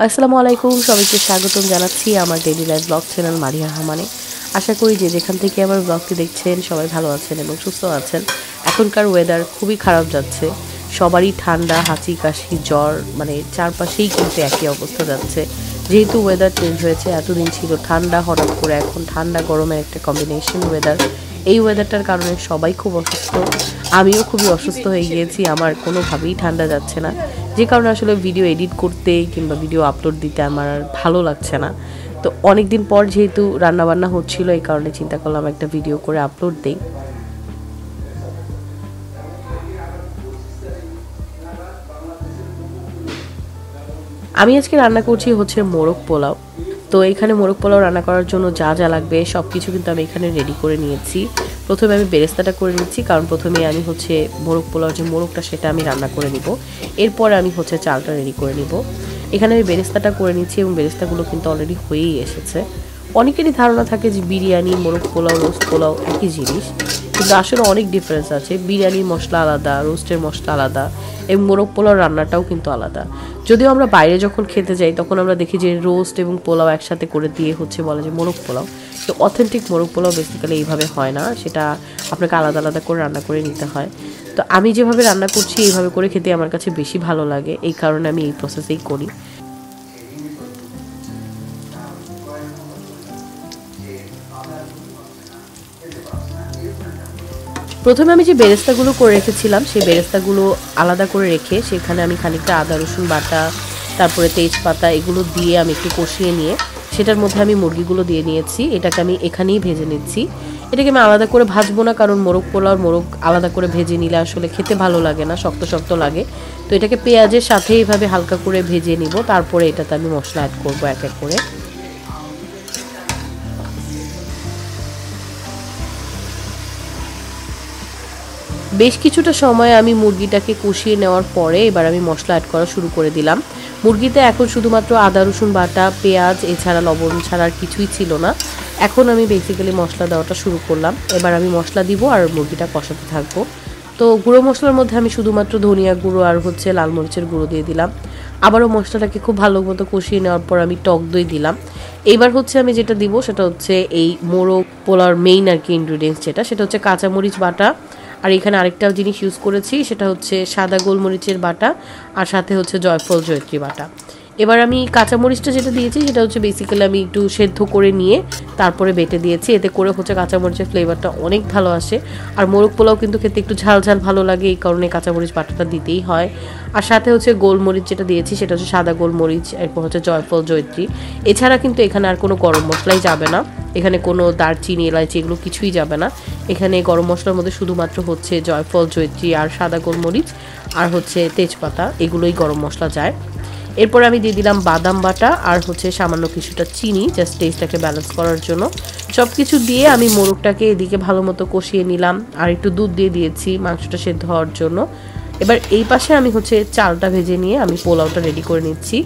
আসসালামু আলাইকুম, সবাইকে স্বাগতম জানাচ্ছি আমার daily life vlog channel Maria রহমানে। আশা করি যে যেখান থেকে আমার ব্লগটি দেখছেন সবাই ভালো আছেন এবং সুস্থ আছেন। এখনকার ওয়েদার খুবই খারাপ যাচ্ছে, সবারই ঠান্ডা, হাঁচি, কাশি, জ্বর, মানে চারপাশেই কিন্তু একই অবস্থা যাচ্ছে। যেহেতু ওয়েদার চেঞ্জ হয়েছে, এতদিন ছিল ঠান্ডা, হঠাৎ করে এখন ঠান্ডা গরমের একটা কম্বিনেশন ওয়েদার। এই ওয়েদারটার কারণে সবাই খুব অসুস্থ, আমিও খুবই অসুস্থ হয়ে গিয়েছি। আমার কোনোভাবেই ঠান্ডা যাচ্ছে না, যে কারণে আসলে ভিডিও এডিট করতে কিংবা ভিডিও আপলোড দিতে আমার আর ভালো লাগছে না। তো অনেক দিন পর যেহেতু রান্নাবান্না হচ্ছিল, এই কারণে চিন্তা করলাম একটা ভিডিও করে আপলোড দিই। আমি আজকে রান্না করছি হচ্ছে মোরগ পোলাও। তো এখানে মোরগ পোলাও রান্না করার জন্য যা যা লাগবে সব কিছু কিন্তু আমি এখানে রেডি করে নিয়েছি। প্রথমে আমি বেরেস্তাটা করে নিচ্ছি, কারণ প্রথমে আমি হচ্ছে মোরগ পোলাও যে মোরগটা সেটা আমি রান্না করে নিব, এরপরে আমি হচ্ছে চালটা রেডি করে নিব। এখানে আমি বেরেস্তাটা করে নিচ্ছি এবং বেরেস্তাগুলো কিন্তু অলরেডি হয়েই এসেছে। অনেকেরই ধারণা থাকে যে বিরিয়ানি, মোরগ পোলাও, রোস্ট পোলাও একই জিনিস, কিন্তু আসলে অনেক ডিফারেন্স আছে। বিরিয়ানির মশলা আলাদা, রোস্টের মশলা আলাদা এবং মোরগ পোলাও রান্নাটাও কিন্তু আলাদা। যদিও আমরা বাইরে যখন খেতে যাই তখন আমরা দেখি যে রোস্ট এবং পোলাও একসাথে করে দিয়ে হচ্ছে বলে যে মোরগ পোলাও। তো অথেন্টিক মোরগ পোলাও বেসিক্যালি এইভাবে হয় না, সেটা আপনাকে আলাদা আলাদা করে রান্না করে নিতে হয়। তো আমি যেভাবে রান্না করছি এইভাবে করে খেতে আমার কাছে বেশি ভালো লাগে, এই কারণে আমি এই প্রসেসেই করি। প্রথমে আমি যে বেরেস্তাগুলো করে রেখেছিলাম সেই বেরেস্তাগুলো আলাদা করে রেখে সেখানে আমি খানিকটা আদা রসুন বাটা, তারপরে তেজপাতা এগুলো দিয়ে আমি একটু কষিয়ে নিয়ে সেটার মধ্যে আমি মুরগিগুলো দিয়ে নিয়েছি। এটাকে আমি এখানেই ভেজে নিচ্ছি। এটাকে আমি আলাদা করে ভাজবো না, কারণ মোরগ পোলাও মোরগ আলাদা করে ভেজে নিলে আসলে খেতে ভালো লাগে না, শক্ত শক্ত লাগে। তো এটাকে পেঁয়াজের সাথে এইভাবে হালকা করে ভেজে নিব, তারপরে এটাতে আমি মশলা অ্যাড করবো এক এক করে। বেশ কিছুটা সময় আমি মুরগিটাকে কষিয়ে নেওয়ার পরে এবার আমি মশলা অ্যাড করা শুরু করে দিলাম। মুরগিতে এখন শুধুমাত্র আদা রসুন বাটা, পেঁয়াজ, এছাড়া লবণ ছাড়া আর কিছুই ছিল না। এখন আমি বেসিক্যালি মশলা দেওয়াটা শুরু করলাম। এবার আমি মশলা দিব আর মুরগিটা কষাতে থাকবো। তো গুঁড়ো মশলার মধ্যে আমি শুধুমাত্র ধনিয়া গুঁড়ো আর হচ্ছে লাল মরিচের গুঁড়ো দিয়ে দিলাম। আবারও মশলাটাকে খুব ভালো মতো কষিয়ে নেওয়ার পর আমি টক দই দিলাম। এবার হচ্ছে আমি যেটা দিব সেটা হচ্ছে এই মোরগ পোলাওর মেইন আর কি ইনগ্রিডিয়েন্টস সেটা হচ্ছে কাঁচামরিচ বাটা। আর এখানে আরেকটা জিনিস ইউজ করেছি, সেটা হচ্ছে সাদা গোলমরিচের বাটা আর সাথে হচ্ছে জয়ফল জয়ত্রী বাটা। এবার আমি কাঁচামরিচটা যেটা দিয়েছি সেটা হচ্ছে বেসিক্যালি আমি একটু সেদ্ধ করে নিয়ে তারপরে বেটে দিয়েছি। এতে করে হচ্ছে কাঁচামরিচের ফ্লেভারটা অনেক ভালো আসে। আর মোরগ পোলাও কিন্তু খেতে একটু ঝাল ঝাল ভালো লাগে, এই কারণে কাঁচামরিচ বাটাটা দিতেই হয়। আর সাথে হচ্ছে গোলমরিচ যেটা দিয়েছি সেটা হচ্ছে সাদা গোলমরিচ, এরপর হচ্ছে জয়ফল জয়ত্রী। এছাড়া কিন্তু এখানে আর কোনো গরম মশলাই যাবে না, এখানে কোনো দারচিনি, এলাচি এগুলো কিছুই যাবে না। এখানে গরম মশলার মধ্যে শুধুমাত্র হচ্ছে জয়ফল জয়ত্রী আর সাদা গোলমরিচ আর হচ্ছে তেজপাতা, এগুলোই গরম মশলা যায়। এরপর আমি দিয়ে দিলাম বাদাম বাটা আর হচ্ছে সামান্য কিছুটা চিনি, জাস্ট টেস্টটাকে ব্যালেন্স করার জন্য। সব কিছু দিয়ে আমি মোরগটাকে এদিকে ভালো মতো কষিয়ে নিলাম আর একটু দুধ দিয়ে দিয়েছি মাংসটা সেদ্ধ হওয়ার জন্য। এবার এই পাশে আমি হচ্ছে চালটা ভেজে নিয়ে আমি পোলাওটা রেডি করে নিচ্ছি।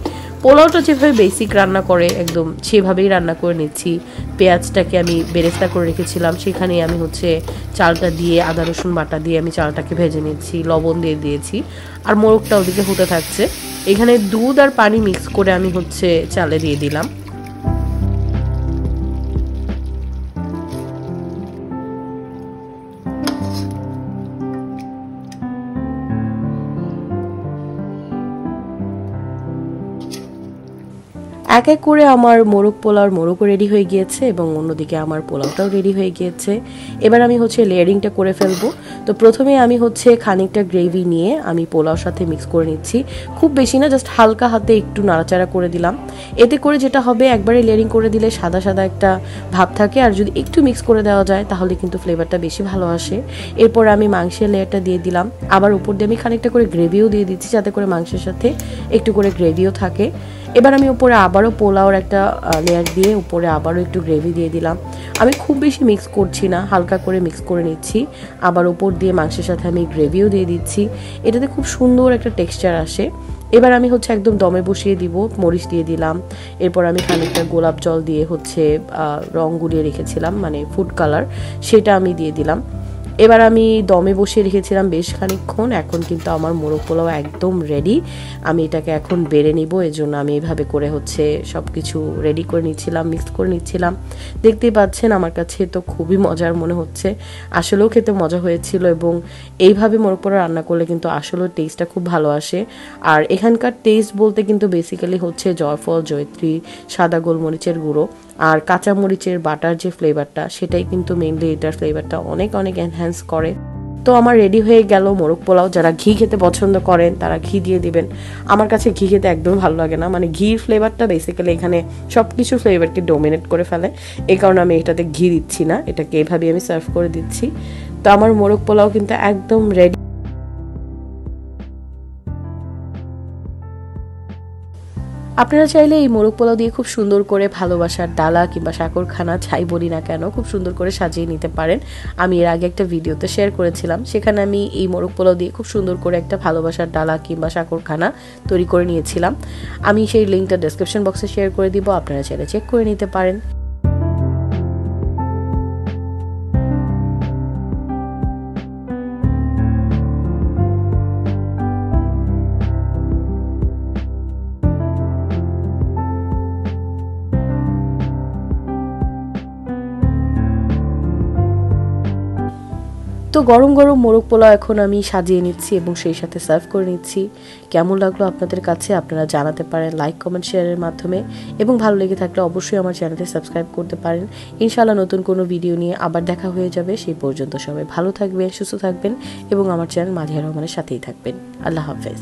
পোলাওটা যেভাবে বেসিক রান্না করে একদম সেভাবেই রান্না করে নিচ্ছি। পেঁয়াজটাকে আমি বেরেস্তা করে রেখেছিলাম, সেখানে আমি হচ্ছে চালটা দিয়ে আদা রসুন বাটা দিয়ে আমি চালটাকে ভেজে নিচ্ছি, লবণ দিয়ে দিয়েছি আর মোরগটা ওদিকে হতে থাকছে। এখানে দুধ আর পানি মিক্স করে আমি হচ্ছে চালে দিয়ে দিলাম। এক এক করে আমার মোরগ পোলাওর মোরগও রেডি হয়ে গিয়েছে এবং অন্যদিকে আমার পোলাওটাও রেডি হয়ে গিয়েছে। এবার আমি হচ্ছে লেয়ারিংটা করে ফেলবো। তো প্রথমে আমি হচ্ছে খানিকটা গ্রেভি নিয়ে আমি পোলাওর সাথে মিক্স করে নিচ্ছি, খুব বেশি না, জাস্ট হালকা হাতে একটু নাড়াচাড়া করে দিলাম। এতে করে যেটা হবে, একবারে লেয়ারিং করে দিলে সাদা সাদা একটা ভাব থাকে, আর যদি একটু মিক্স করে দেওয়া যায় তাহলে কিন্তু ফ্লেভারটা বেশি ভালো আসে। এরপর আমি মাংসের লেয়ারটা দিয়ে দিলাম, আবার উপর দিয়ে আমি খানিকটা করে গ্রেভিও দিয়ে দিচ্ছি যাতে করে মাংসের সাথে একটু করে গ্রেভিও থাকে। এবার আমি উপরে আবারও পোলাওর একটা লেয়ার দিয়ে উপরে আবারও একটু গ্রেভি দিয়ে দিলাম। আমি খুব বেশি মিক্স করছি না, হালকা করে মিক্স করে নিচ্ছি। আবার উপর দিয়ে মাংসের সাথে আমি গ্রেভিও দিয়ে দিচ্ছি, এটাতে খুব সুন্দর একটা টেক্সচার আসে। এবার আমি হচ্ছে একদম দমে বসিয়ে দিব, মরিচ দিয়ে দিলাম। এরপর আমি খানিকটা গোলাপ জল দিয়ে হচ্ছে রং গুলিয়ে রেখেছিলাম, মানে ফুড কালার, সেটা আমি দিয়ে দিলাম। এবার আমি দমে বসিয়ে রেখেছিলাম বেশ খানিকক্ষণ। এখন কিন্তু আমার মোরগ পোলাও একদম রেডি। আমি এটাকে এখন বেড়ে নিব, এজন্য আমি এইভাবে করে হচ্ছে সব কিছু রেডি করে নিচ্ছিলাম, মিক্স করে নিচ্ছিলাম। দেখতেই পাচ্ছেন আমার কাছে তো খুবই মজার মনে হচ্ছে, আসলেও খেতে মজা হয়েছিল। এবং এইভাবে মোরগ পোলাও রান্না করলে কিন্তু আসলে টেস্টটা খুব ভালো আসে। আর এখানকার টেস্ট বলতে কিন্তু বেসিক্যালি হচ্ছে জয়ফল, জয়ত্রী, সাদা গোলমরিচের গুঁড়ো আর কাঁচামরিচের বাটার যে ফ্লেভারটা, সেটাই কিন্তু মেইনলি এটার ফ্লেভারটা অনেক অনেক এনহ্যান্স করে। তো আমার রেডি হয়ে গেল মোরগ পোলাও। যারা ঘি খেতে পছন্দ করেন তারা ঘি দিয়ে দিবেন। আমার কাছে ঘি খেতে একদম ভালো লাগে না, মানে ঘির ফ্লেভারটা বেসিক্যালি এখানে সব কিছু ফ্লেভারকে ডোমিনেট করে ফেলে, এই কারণে আমি এটাতে ঘি দিচ্ছি না, এটাকে এভাবে আমি সার্ভ করে দিচ্ছি। তো আমার মোরগ পোলাও কিন্তু একদম রেডি। আপনারা চাইলে এই মোরগ পোলাও দিয়ে খুব সুন্দর করে ভালোবাসার ডালা কিংবা সাকরখানা ছাই বলি না কেন খুব সুন্দর করে সাজিয়ে নিতে পারেন। আমি এর আগে একটা ভিডিওতে শেয়ার করেছিলাম, সেখানে আমি এই মোরগ পোলাও দিয়ে খুব সুন্দর করে একটা ভালোবাসার ডালা কিংবা সাকরখানা তৈরি করে নিয়েছিলাম। আমি সেই লিঙ্কটা ডেসক্রিপশন বক্সে শেয়ার করে দিব, আপনারা চাইলে চেক করে নিতে পারেন। তো গরম গরম মোরগ পোলাও এখন আমি সাজিয়ে নিচ্ছি এবং সেই সাথে সার্ভ করে নিচ্ছি। কেমন লাগলো আপনাদের কাছে আপনারা জানাতে পারেন লাইক, কমেন্ট, শেয়ারের মাধ্যমে। এবং ভালো লেগে থাকলে অবশ্যই আমার চ্যানেলটি সাবস্ক্রাইব করতে পারেন। ইনশাআল্লাহ নতুন কোনো ভিডিও নিয়ে আবার দেখা হয়ে যাবে। সেই পর্যন্ত সবাই ভালো থাকবেন, সুস্থ থাকবেন এবং আমার চ্যানেল মাঝিয়া রহমানের সাথেই থাকবেন। আল্লাহ হাফেজ।